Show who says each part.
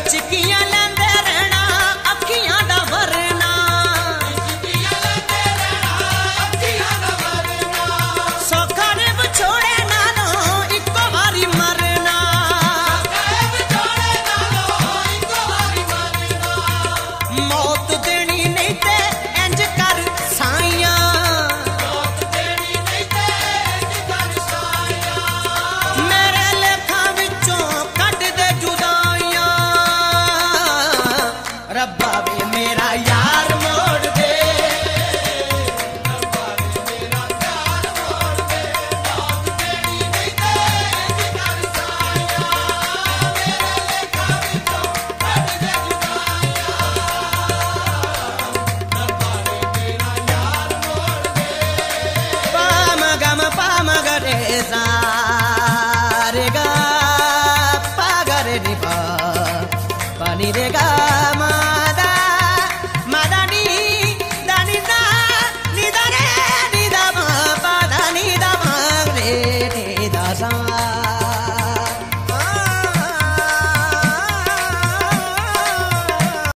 Speaker 1: हिचकियां लेंदे रहना अखियां दा भरना सौखा ने विछोड़े नालों इको वारी मरना मौत देनी नहीं ते इंज कर साइया मेरे लेखा विचों कट दे जुदाइयां रब्बा वे मेरा यार मोड़ दे सा रे गा पा गा रे रे पा नी रे गा